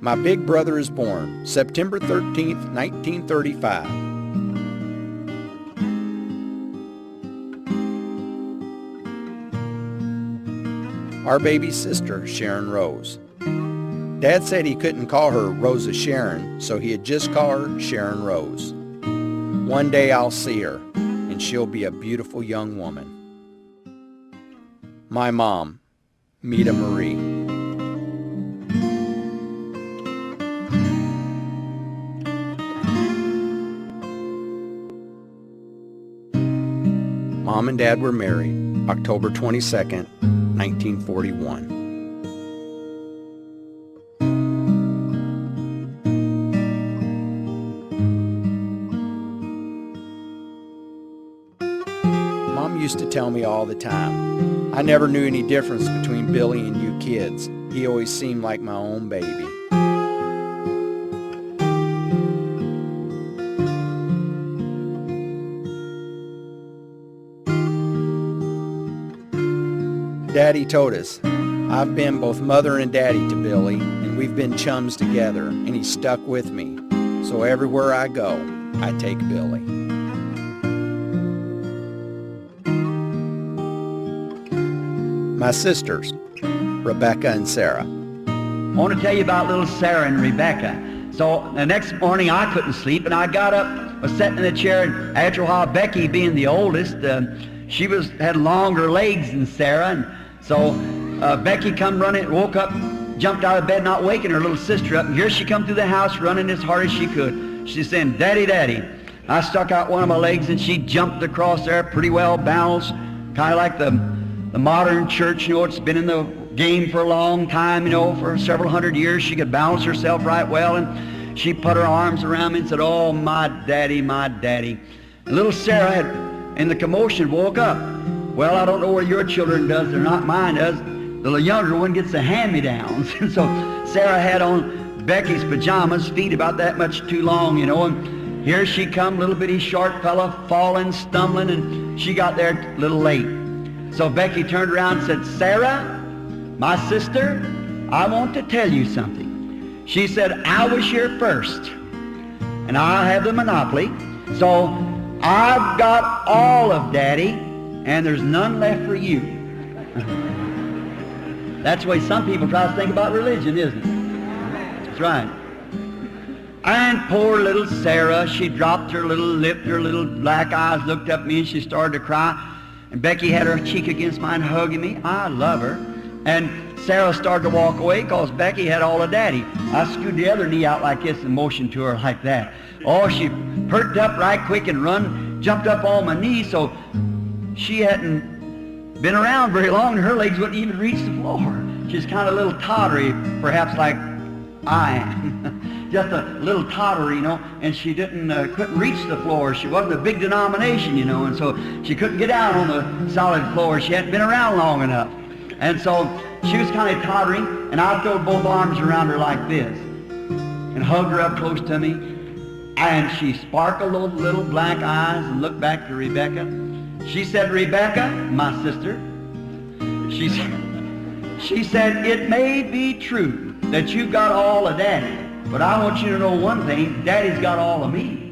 My big brother is born September 13th, 1935. Our baby sister, Sharon Rose. Dad said he couldn't call her Rosa Sharon, so he'd just call her Sharon Rose. One day I'll see her, and she'll be a beautiful young woman. My mom, Mita Marie. Mom and Dad were married October 22nd, 1941. Mom used to tell me all the time, I never knew any difference between Billy and you kids. He always seemed like my own baby. Daddy told us, I've been both mother and daddy to Billy, and we've been chums together, and he stuck with me. So everywhere I go, I take Billy. My sisters, Rebecca and Sarah. I want to tell you about little Sarah and Rebecca. So the next morning I couldn't sleep, and I got up, was sitting in the chair, and after a while, Becky being the oldest, she had longer legs than Sarah, and so Becky come running, woke up, jumped out of bed, not waking her little sister up, and here she come through the house running as hard as she could. She's saying, "Daddy, Daddy." I stuck out one of my legs, and she jumped across there, pretty well balanced, kind of like the modern church, you know, it's been in the game for a long time, you know, for several hundred years. She could balance herself right well, and she put her arms around me and said, "Oh, my daddy, my daddy." And little Sarah had, in the commotion, woke up. Well, I don't know where your children does, they're not mine does. The younger one gets the hand-me-downs. And so Sarah had on Becky's pajamas, feet about that much too long, you know, and here she come, little bitty short fella, falling, stumbling, and she got there a little late. So Becky turned around and said, "Sarah, my sister, I want to tell you something." She said, "I was here first, and I have the monopoly, so I've got all of Daddy, and there's none left for you." That's the way some people try to think about religion, isn't it? That's right. And poor little Sarah, she dropped her little lip, her little black eyes looked up at me, and she started to cry. And Becky had her cheek against mine, hugging me. I love her. And Sarah started to walk away because Becky had all of Daddy. I screwed the other knee out like this and motioned to her like that. Oh, she perked up right quick and jumped up on my knee, so she hadn't been around very long, and her legs wouldn't even reach the floor. She's kind of a little tottery, perhaps like I am. Just a little tottery, you know, and she couldn't reach the floor. She wasn't a big denomination, you know, and so she couldn't get down on the solid floor. She hadn't been around long enough. And so she was kind of tottering, and I threw both arms around her like this and hugged her up close to me, and she sparkled those little black eyes and looked back to Rebecca. She said, "Rebecca, my sister," she said, "it may be true that you got all of Daddy, but I want you to know one thing, Daddy's got all of me."